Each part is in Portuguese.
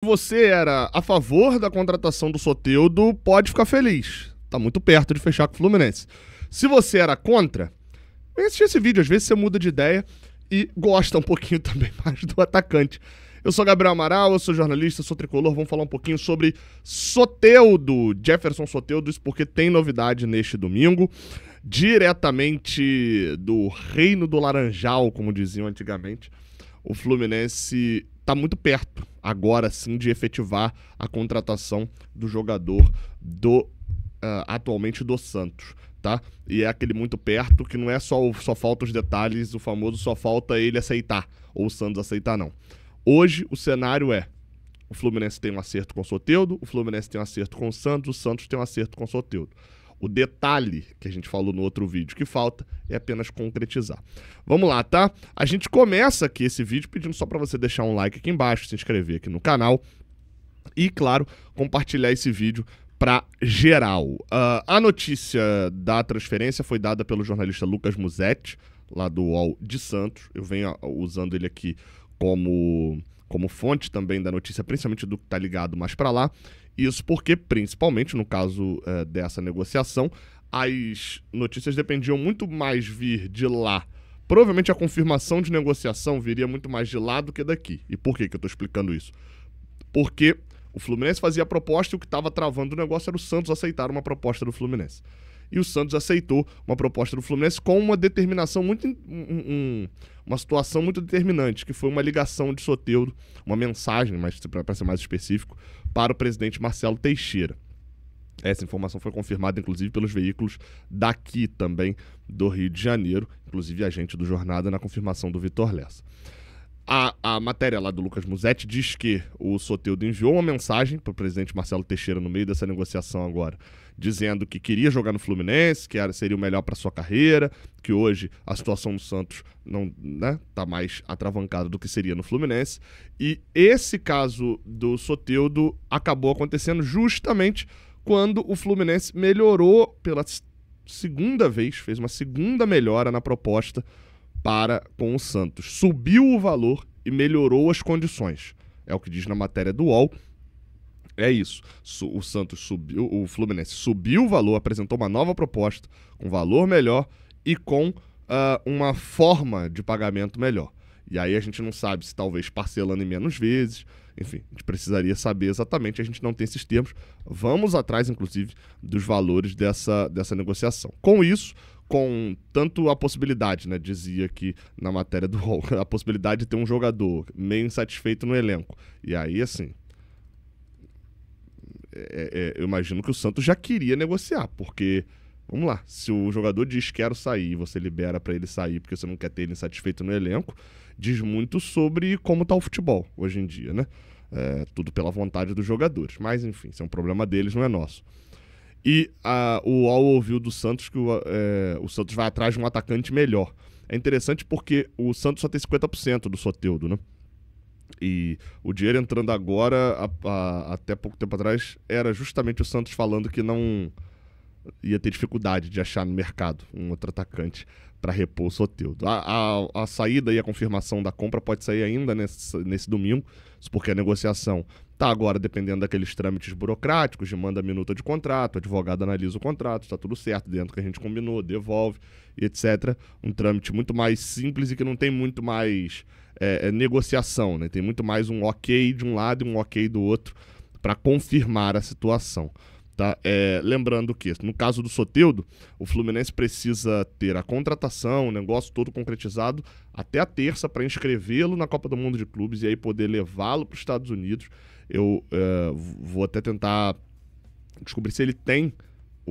Você era a favor da contratação do Soteldo, pode ficar feliz. Tá muito perto de fechar com o Fluminense. Se você era contra, vem assistir esse vídeo. Às vezes você muda de ideia e gosta um pouquinho também mais do atacante. Eu sou Gabriel Amaral, eu sou jornalista, sou tricolor. Vamos falar um pouquinho sobre Soteldo, Jefferson Soteldo, isso porque tem novidade neste domingo. Diretamente do Reino do Laranjal, como diziam antigamente, o Fluminense está muito perto, agora sim, de efetivar a contratação do jogador atualmente do Santos, tá? E é aquele muito perto que não é só falta os detalhes, o famoso só falta ele aceitar, ou o Santos aceitar não. Hoje o cenário é, o Fluminense tem um acerto com o Soteldo, o Fluminense tem um acerto com o Santos tem um acerto com o Soteldo. O detalhe que a gente falou no outro vídeo que falta é apenas concretizar. Vamos lá, tá? A gente começa aqui esse vídeo pedindo só para você deixar um like aqui embaixo, se inscrever aqui no canal e, claro, compartilhar esse vídeo para geral. A notícia da transferência foi dada pelo jornalista Lucas Musetti, lá do UOL de Santos. Eu venho usando ele aqui como fonte também da notícia, principalmente do que está ligado mais para lá. Isso porque, principalmente no caso dessa negociação, as notícias dependiam muito mais vir de lá. Provavelmente a confirmação de negociação viria muito mais de lá do que daqui. E por que eu estou explicando isso? Porque o Fluminense fazia a proposta e o que estava travando o negócio era o Santos aceitar uma proposta do Fluminense. E o Santos aceitou uma proposta do Fluminense com uma determinação uma situação muito determinante, que foi uma ligação de Soteldo, uma mensagem, mas para ser mais específico, para o presidente Marcelo Teixeira. Essa informação foi confirmada, inclusive, pelos veículos daqui também, do Rio de Janeiro, inclusive a gente do Jornada, na confirmação do Vitor Lessa. A matéria lá do Lucas Musetti diz que o Soteldo enviou uma mensagem para o presidente Marcelo Teixeira no meio dessa negociação agora, dizendo que queria jogar no Fluminense, que seria o melhor para sua carreira, que hoje a situação do Santos não tá mais atravancada do que seria no Fluminense. E esse caso do Soteldo acabou acontecendo justamente quando o Fluminense melhorou pela segunda vez, fez uma segunda melhora na proposta com o Santos. Subiu o valor e melhorou as condições. É o que diz na matéria do UOL. É isso. O Fluminense subiu o valor, apresentou uma nova proposta com valor melhor e com uma forma de pagamento melhor. E aí a gente não sabe se talvez parcelando em menos vezes. Enfim, a gente precisaria saber exatamente, a gente não tem esses termos. Vamos atrás, inclusive, dos valores dessa negociação. Com isso, com tanto a possibilidade, né, dizia aqui na matéria do UOL, a possibilidade de ter um jogador meio insatisfeito no elenco. E aí, assim, eu imagino que o Santos já queria negociar, porque, vamos lá, se o jogador diz quero sair e você libera para ele sair porque você não quer ter ele insatisfeito no elenco, diz muito sobre como tá o futebol hoje em dia, né? Tudo pela vontade dos jogadores. Mas, enfim, isso é um problema deles, não é nosso. E o UOL ouviu do Santos que o Santos vai atrás de um atacante melhor. É interessante porque o Santos só tem 50% do Soteldo, né? E o dinheiro entrando agora, até pouco tempo atrás, era justamente o Santos falando que não ia ter dificuldade de achar no mercado um outro atacante para repor o Soteldo. A saída e a confirmação da compra pode sair ainda nesse domingo, porque a negociação está agora dependendo daqueles trâmites burocráticos, de manda minuta de contrato, o advogado analisa o contrato, está tudo certo dentro do que a gente combinou, devolve, etc. Um trâmite muito mais simples e que não tem muito mais negociação, né? Tem muito mais um ok de um lado e um ok do outro para confirmar a situação. Tá? Lembrando que, no caso do Soteldo, o Fluminense precisa ter a contratação, o negócio todo concretizado até a terça para inscrevê-lo na Copa do Mundo de Clubes e aí poder levá-lo para os Estados Unidos. Eu vou até tentar descobrir se ele tem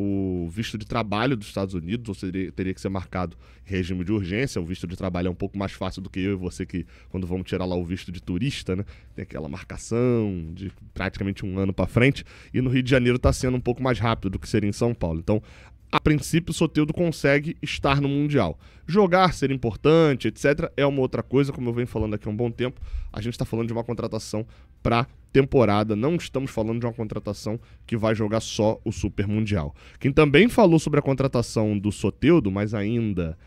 o visto de trabalho dos Estados Unidos, ou teria que ser marcado em regime de urgência. O visto de trabalho é um pouco mais fácil do que eu e você, que quando vamos tirar lá o visto de turista, né, tem aquela marcação de praticamente um ano para frente, e no Rio de Janeiro está sendo um pouco mais rápido do que seria em São Paulo. Então, a princípio, o Soteldo consegue estar no Mundial. Jogar, ser importante, etc., é uma outra coisa, como eu venho falando aqui há um bom tempo. A gente está falando de uma contratação para temporada, não estamos falando de uma contratação que vai jogar só o Super Mundial. Quem também falou sobre a contratação do Soteldo, mas ainda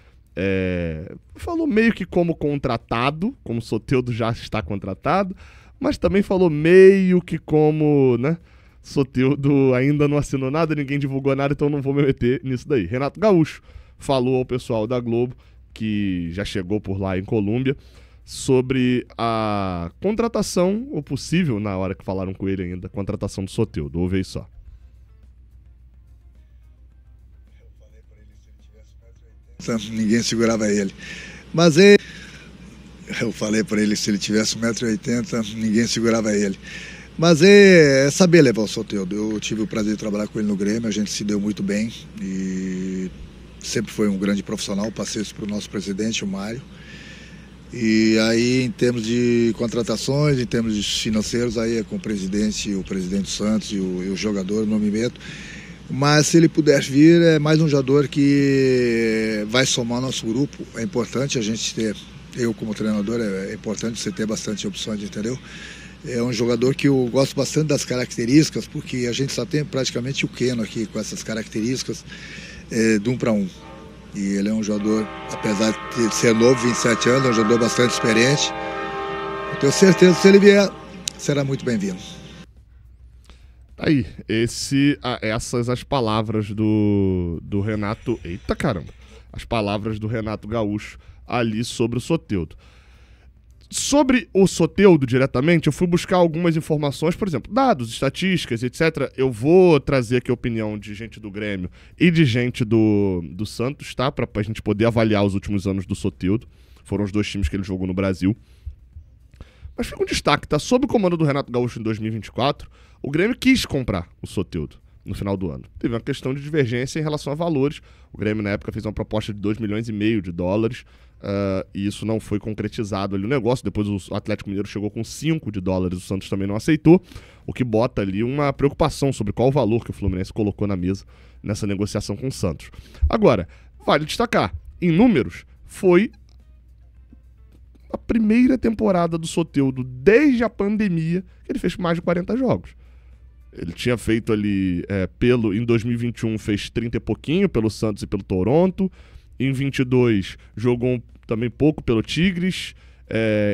falou meio que como contratado, como o Soteldo já está contratado, mas também falou meio que como, né? Soteldo ainda não assinou nada, ninguém divulgou nada, então não vou me meter nisso daí. Renato Gaúcho falou ao pessoal da Globo, que já chegou por lá em Colômbia, sobre a contratação, ou possível, na hora que falaram com ele ainda, a contratação do Soteldo. Ouve aí só. Ninguém segurava ele. Eu falei para ele, se ele tivesse 1,80 m, ninguém segurava ele. Mas é saber levar o Soteldo. Eu tive o prazer de trabalhar com ele no Grêmio, a gente se deu muito bem e sempre foi um grande profissional. Passei isso para o nosso presidente, o Mário. E aí, em termos de contratações, em termos de financeiros, aí é com o presidente Santos e o jogador, não me meto. Mas se ele puder vir, é mais um jogador que vai somar nosso grupo. É importante a gente ter, eu como treinador, é importante você ter bastante opções, entendeu? É um jogador que eu gosto bastante das características, porque a gente só tem praticamente o Keno aqui com essas características de 1 para 1. E ele é um jogador, apesar de ser novo, 27 anos, é um jogador bastante experiente. Eu tenho certeza que se ele vier, será muito bem-vindo. Aí, essas as palavras do Renato... Eita caramba! As palavras do Renato Gaúcho ali sobre o Soteldo. Sobre o Soteldo diretamente, eu fui buscar algumas informações, por exemplo, dados, estatísticas, etc. Eu vou trazer aqui a opinião de gente do Grêmio e de gente do Santos, tá? Pra gente poder avaliar os últimos anos do Soteldo. Foram os 2 times que ele jogou no Brasil. Mas fica um destaque, tá? Sob o comando do Renato Gaúcho em 2024, o Grêmio quis comprar o Soteldo no final do ano. Teve uma questão de divergência em relação a valores. O Grêmio, na época, fez uma proposta de $2,5 milhões e isso não foi concretizado ali o negócio. Depois o Atlético Mineiro chegou com $5 milhões, o Santos também não aceitou, o que bota ali uma preocupação sobre qual o valor que o Fluminense colocou na mesa nessa negociação com o Santos. Agora, vale destacar, em números, foi a primeira temporada do Soteldo desde a pandemia que ele fez mais de 40 jogos. Ele tinha feito ali, em 2021 fez 30 e pouquinho pelo Santos e pelo Toronto. Em 22 jogou também pouco pelo Tigres.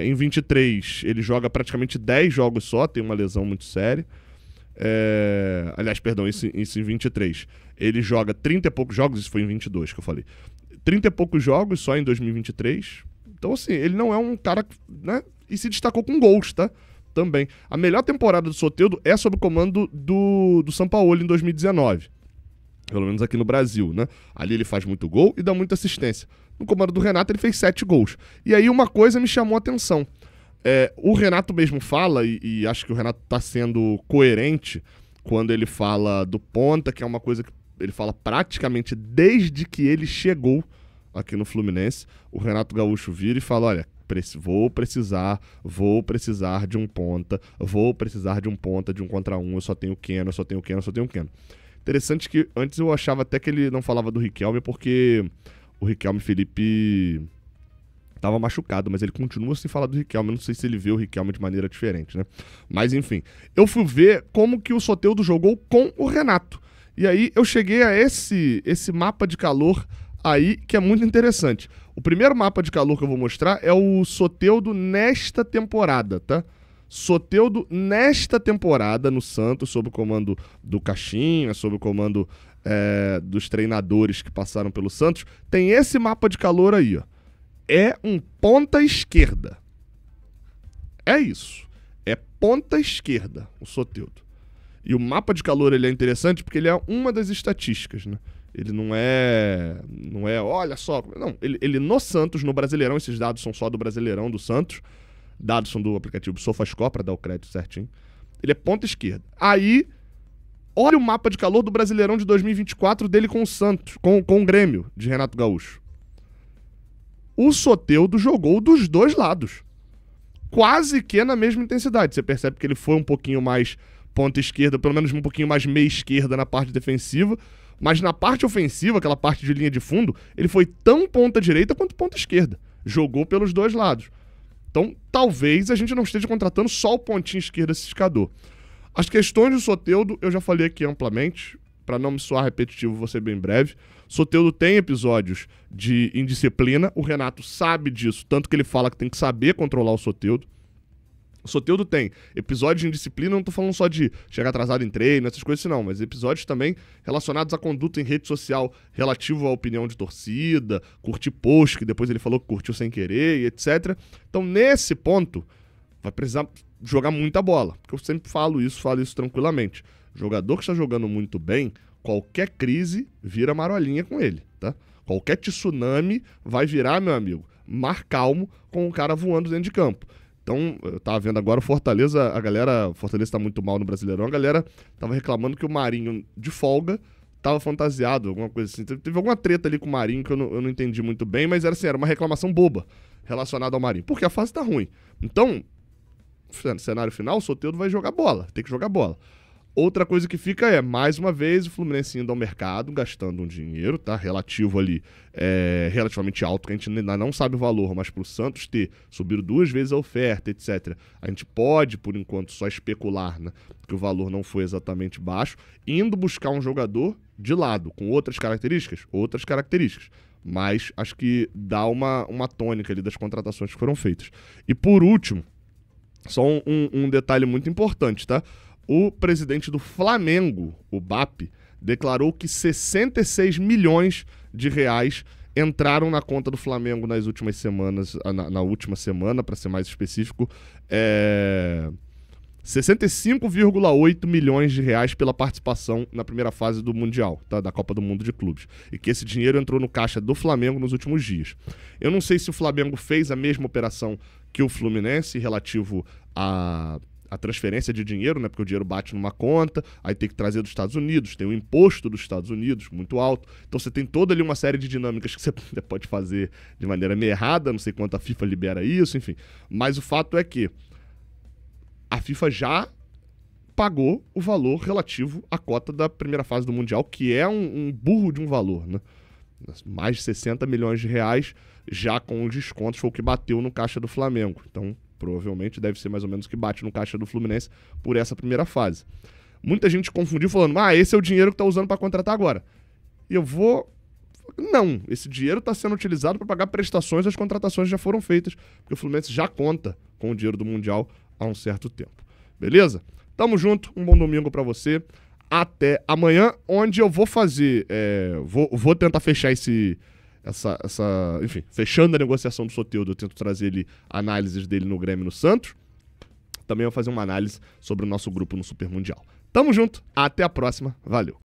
Em 23 ele joga praticamente 10 jogos só, tem uma lesão muito séria. Aliás, perdão, isso em 23. Ele joga 30 e poucos jogos, isso foi em 22 que eu falei. 30 e poucos jogos só em 2023. Então, assim, ele não é um cara, né? E se destacou com gols, tá? Também. A melhor temporada do Soteldo é sob o comando do Sampaoli em 2019. Pelo menos aqui no Brasil, né? Ali ele faz muito gol e dá muita assistência. No comando do Renato ele fez 7 gols. E aí uma coisa me chamou a atenção. O Renato mesmo fala, e acho que o Renato tá sendo coerente quando ele fala do ponta, que é uma coisa que ele fala praticamente desde que ele chegou aqui no Fluminense. O Renato Gaúcho vira e fala, olha, vou precisar de um ponta, de um contra um, eu só tenho Keno. Interessante que antes eu achava até que ele não falava do Riquelme, porque o Riquelme Felipe tava machucado, mas ele continua sem falar do Riquelme. Eu não sei se ele vê o Riquelme de maneira diferente, né? Mas enfim, eu fui ver como que o Soteldo jogou com o Renato. E aí eu cheguei a esse mapa de calor aí, que é muito interessante. O primeiro mapa de calor que eu vou mostrar é o Soteldo nesta temporada, tá? Soteldo nesta temporada no Santos, sob o comando do Caixinha, sob o comando dos treinadores que passaram pelo Santos. Tem esse mapa de calor aí, ó. É um ponta esquerda. É isso. É ponta esquerda, o Soteldo. E o mapa de calor ele é interessante porque ele é uma das estatísticas, né? Ele não é, olha só. Não, ele no Santos, no Brasileirão, esses dados são só do Brasileirão do Santos. Dados são do aplicativo SofaScore, para dar o crédito certinho. Ele é ponta esquerda. Aí, olha o mapa de calor do Brasileirão de 2024 dele com o Santos, com o Grêmio, de Renato Gaúcho. O Soteldo jogou dos dois lados. Quase que na mesma intensidade. Você percebe que ele foi um pouquinho mais ponta esquerda, pelo menos um pouquinho mais meia esquerda na parte defensiva. Mas na parte ofensiva, aquela parte de linha de fundo, ele foi tão ponta direita quanto ponta esquerda. Jogou pelos dois lados. Então, talvez a gente não esteja contratando só o pontinho esquerdo ciscador. As questões do Soteldo, eu já falei aqui amplamente. Para não me soar repetitivo, vou ser bem breve. Soteldo tem episódios de indisciplina. O Renato sabe disso, tanto que ele fala que tem que saber controlar o Soteldo. O Soteldo tem episódios de indisciplina, não tô falando só de chegar atrasado em treino, essas coisas não, mas episódios também relacionados à conduta em rede social relativo à opinião de torcida, curtir post, que depois ele falou que curtiu sem querer e etc. Então, nesse ponto, vai precisar jogar muita bola, porque eu sempre falo isso tranquilamente. Jogador que está jogando muito bem, qualquer crise vira marolinha com ele, tá? Qualquer tsunami vai virar, meu amigo, mar calmo com o cara voando dentro de campo. Então, eu tava vendo agora o Fortaleza, o Fortaleza tá muito mal no Brasileirão, a galera tava reclamando que o Marinho, de folga, tava fantasiado, alguma coisa assim. Teve alguma treta ali com o Marinho que eu não entendi muito bem, mas era assim, era uma reclamação boba relacionada ao Marinho, porque a fase tá ruim. Então, no cenário final, o Soteldo vai jogar bola, tem que jogar bola. Outra coisa que fica é, mais uma vez, o Fluminense indo ao mercado, gastando um dinheiro, tá? Relativo ali, relativamente alto, que a gente ainda não sabe o valor, mas pro Santos ter subido 2 vezes a oferta, etc. A gente pode, por enquanto, só especular, né? Que o valor não foi exatamente baixo, indo buscar um jogador de lado, com outras características. Mas acho que dá uma tônica ali das contratações que foram feitas. E por último, só um detalhe muito importante, tá? O presidente do Flamengo, o BAP, declarou que 66 milhões de reais entraram na conta do Flamengo nas últimas semanas, na última semana, para ser mais específico, 65,8 milhões de reais pela participação na primeira fase do Mundial, tá? Da Copa do Mundo de Clubes. E que esse dinheiro entrou no caixa do Flamengo nos últimos dias. Eu não sei se o Flamengo fez a mesma operação que o Fluminense relativo a transferência de dinheiro, né? Porque o dinheiro bate numa conta, aí tem que trazer dos Estados Unidos, tem o imposto dos Estados Unidos, muito alto. Então você tem toda ali uma série de dinâmicas que você pode fazer de maneira meio errada, não sei quanto a FIFA libera isso, enfim. Mas o fato é que a FIFA já pagou o valor relativo à cota da primeira fase do Mundial, que é um burro de um valor, né? Mais de 60 milhões de reais, já com os descontos, foi o que bateu no caixa do Flamengo. Então, provavelmente deve ser mais ou menos o que bate no caixa do Fluminense por essa primeira fase. Muita gente confundiu falando, esse é o dinheiro que tá usando para contratar agora. E eu vou... Não, esse dinheiro está sendo utilizado para pagar prestações, as contratações já foram feitas, porque o Fluminense já conta com o dinheiro do Mundial há um certo tempo. Beleza? Tamo junto, um bom domingo para você. Até amanhã, onde eu vou fazer... vou tentar fechar enfim, fechando a negociação do Soteldo, eu tento trazer ele análises dele no Grêmio e no Santos. Também vou fazer uma análise sobre o nosso grupo no Super Mundial. Tamo junto, até a próxima, valeu!